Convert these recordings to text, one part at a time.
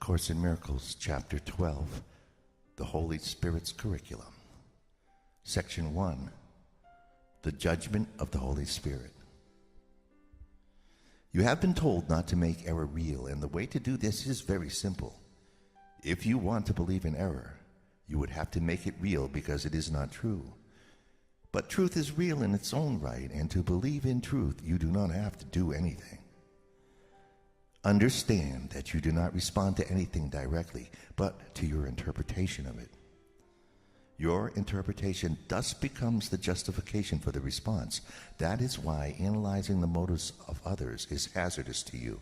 Course in Miracles, Chapter 12, The Holy Spirit's Curriculum. Section 1, The Judgment of the Holy Spirit. You have been told not to make error real, and the way to do this is very simple. If you want to believe in error, you would have to make it real because it is not true. But truth is real in its own right, and to believe in truth, you do not have to do anything. Understand that you do not respond to anything directly, but to your interpretation of it. Your interpretation thus becomes the justification for the response. That is why analyzing the motives of others is hazardous to you.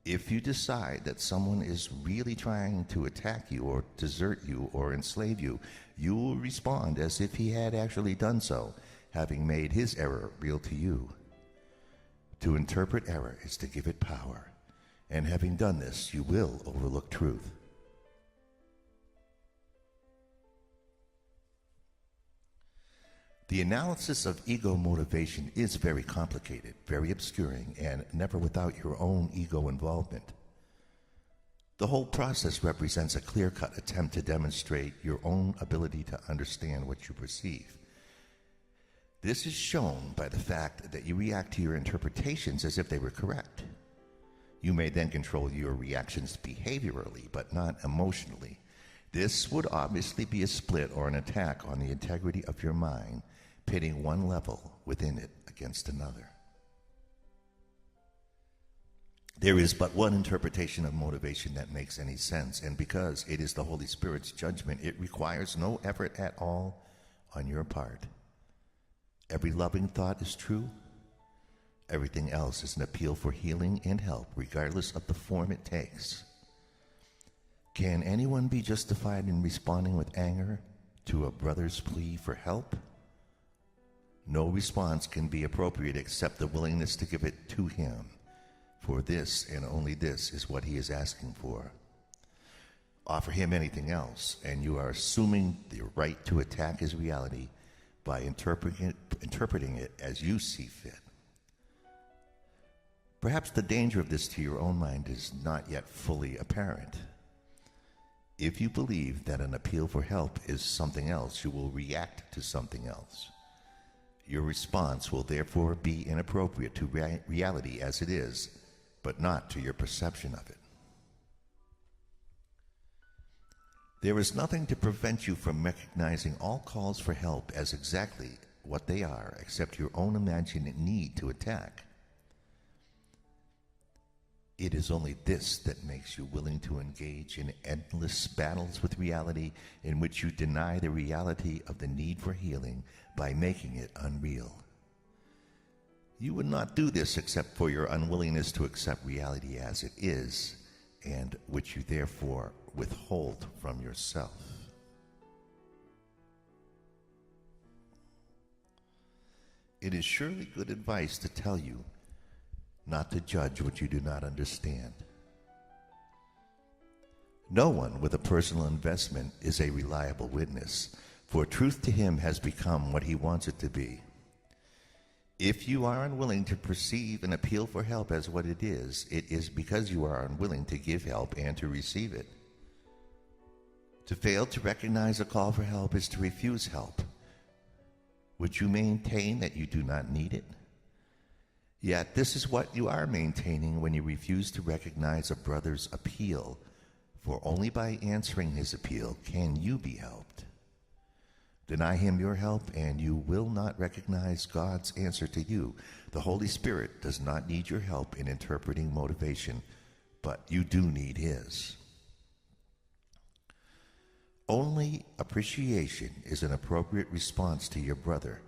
If you decide that someone is really trying to attack you or desert you or enslave you, you will respond as if he had actually done so, having made his error real to you. To interpret error is to give it power, and having done this, you will overlook truth. The analysis of ego motivation is very complicated, very obscuring, and never without your own ego involvement. The whole process represents a clear-cut attempt to demonstrate your own ability to understand what you perceive. This is shown by the fact that you react to your interpretations as if they were correct. You may then control your reactions behaviorally, but not emotionally. This would obviously be a split or an attack on the integrity of your mind, pitting one level within it against another. There is but one interpretation of motivation that makes any sense, and because it is the Holy Spirit's judgment, it requires no effort at all on your part. Every loving thought is true. Everything else is an appeal for healing and help, regardless of the form it takes. Can anyone be justified in responding with anger to a brother's plea for help? No response can be appropriate except the willingness to give it to him, for this and only this is what he is asking for. Offer him anything else, and you are assuming the right to attack his reality by interpreting it as you see fit. Perhaps the danger of this to your own mind is not yet fully apparent. If you believe that an appeal for help is something else, you will react to something else. Your response will therefore be inappropriate to reality as it is, but not to your perception of it. There is nothing to prevent you from recognizing all calls for help as exactly what they are, except your own imagined need to attack. It is only this that makes you willing to engage in endless battles with reality, in which you deny the reality of the need for healing by making it unreal. You would not do this except for your unwillingness to accept reality as it is, and which you therefore withhold from yourself. It is surely good advice to tell you not to judge what you do not understand. No one with a personal investment is a reliable witness, for truth to him has become what he wants it to be. If you are unwilling to perceive an appeal for help as what it is because you are unwilling to give help and to receive it. To fail to recognize a call for help is to refuse help. Would you maintain that you do not need it? Yet this is what you are maintaining when you refuse to recognize a brother's appeal, for only by answering his appeal can you be helped. Deny him your help, and you will not recognize God's answer to you. The Holy Spirit does not need your help in interpreting motivation, but you do need his. Only appreciation is an appropriate response to your brother.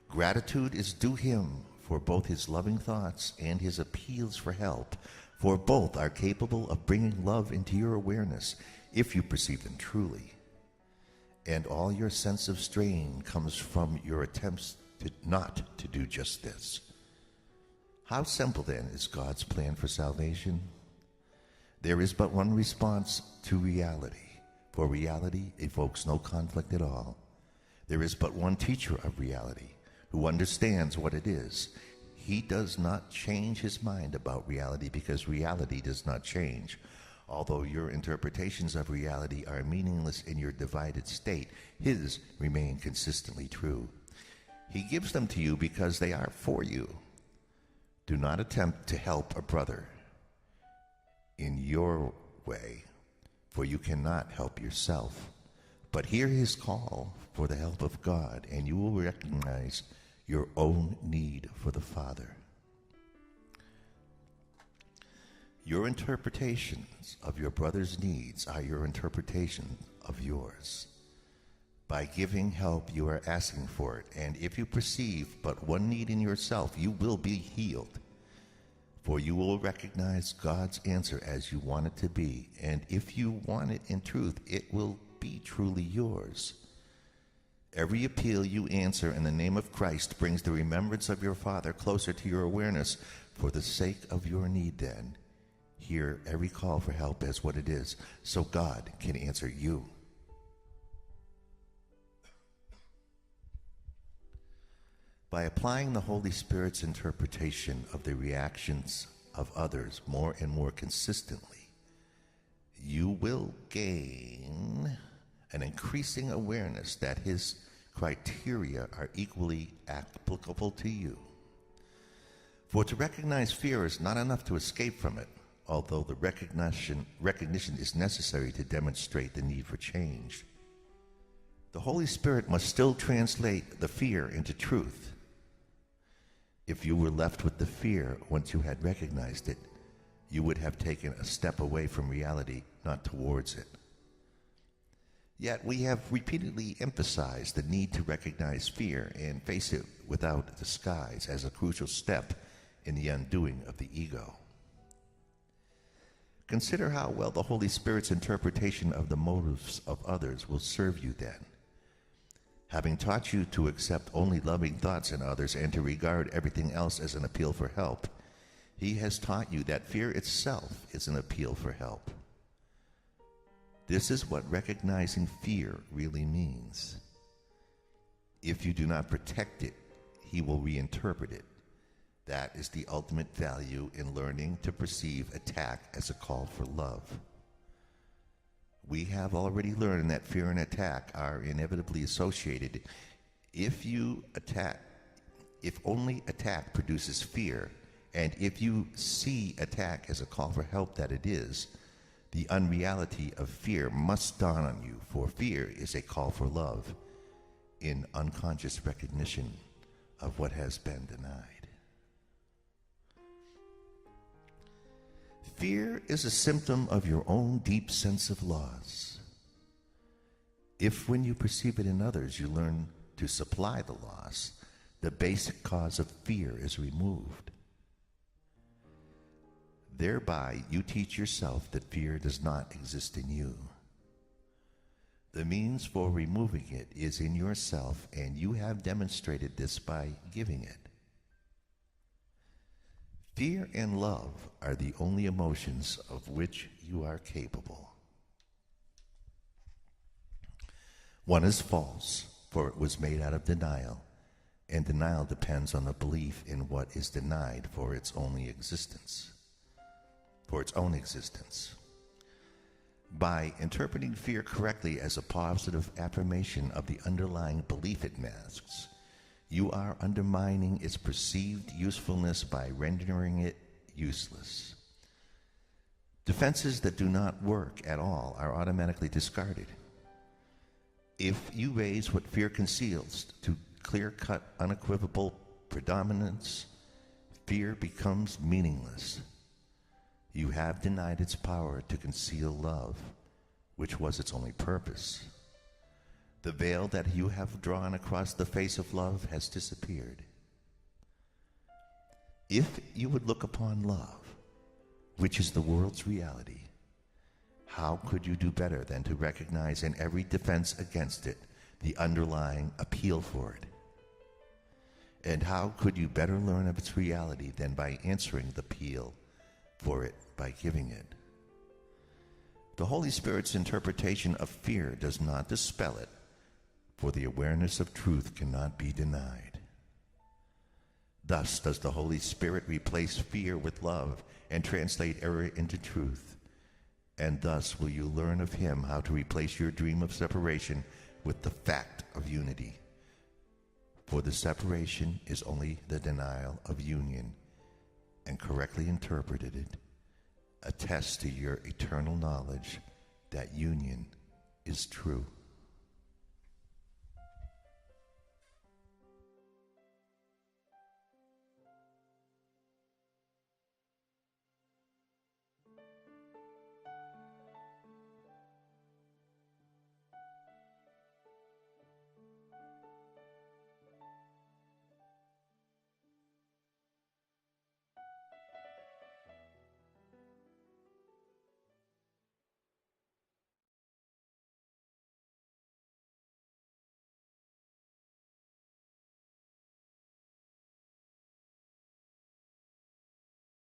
Gratitude is due him for both his loving thoughts and his appeals for help, for both are capable of bringing love into your awareness if you perceive them truly. And all your sense of strain comes from your attempts not to do just this. How simple, then, is God's plan for salvation? There is but one response to reality, for reality evokes no conflict at all. There is but one teacher of reality, who understands what it is. He does not change his mind about reality because reality does not change. Although your interpretations of reality are meaningless in your divided state, his remain consistently true. He gives them to you because they are for you. Do not attempt to help a brother in your way, for you cannot help yourself. But hear his call for the help of God, and you will recognize your own need for the Father. Your interpretations of your brother's needs are your interpretation of yours. By giving help, you are asking for it, and if you perceive but one need in yourself, you will be healed. For you will recognize God's answer as you want it to be, and if you want it in truth, it will be truly yours. Every appeal you answer in the name of Christ brings the remembrance of your Father closer to your awareness. For the sake of your need, then, hear every call for help as what it is, so God can answer you. By applying the Holy Spirit's interpretation of the reactions of others more and more consistently, you will gain an increasing awareness that his criteria are equally applicable to you. For to recognize fear is not enough to escape from it, although the recognition is necessary to demonstrate the need for change. The Holy Spirit must still translate the fear into truth. If you were left with the fear once you had recognized it, you would have taken a step away from reality, not towards it. Yet we have repeatedly emphasized the need to recognize fear and face it without disguise as a crucial step in the undoing of the ego. Consider how well the Holy Spirit's interpretation of the motives of others will serve you then. Having taught you to accept only loving thoughts in others and to regard everything else as an appeal for help, he has taught you that fear itself is an appeal for help. This is what recognizing fear really means. If you do not protect it, he will reinterpret it. That is the ultimate value in learning to perceive attack as a call for love. We have already learned that fear and attack are inevitably associated. If only attack produces fear, and if you see attack as a call for help that it is, the unreality of fear must dawn on you, for fear is a call for love in unconscious recognition of what has been denied. Fear is a symptom of your own deep sense of loss. If when you perceive it in others you learn to supply the loss, the basic cause of fear is removed. Thereby you teach yourself that fear does not exist in you. The means for removing it is in yourself, and you have demonstrated this by giving it. Fear and love are the only emotions of which you are capable. One is false, for it was made out of denial, and denial depends on the belief in what is denied for its own existence. By interpreting fear correctly as a positive affirmation of the underlying belief it masks, you are undermining its perceived usefulness by rendering it useless. Defenses that do not work at all are automatically discarded. If you raise what fear conceals to clear-cut, unequivocal predominance, fear becomes meaningless. You have denied its power to conceal love, which was its only purpose. The veil that you have drawn across the face of love has disappeared. If you would look upon love, which is the world's reality, how could you do better than to recognize in every defense against it the underlying appeal for it? And how could you better learn of its reality than by answering the appeal for it by giving it? The Holy Spirit's interpretation of fear does not dispel it, for the awareness of truth cannot be denied. Thus does the Holy Spirit replace fear with love and translate error into truth. And thus will you learn of him how to replace your dream of separation with the fact of unity. For the separation is only the denial of union, and correctly interpreted, attests to your eternal knowledge that union is true.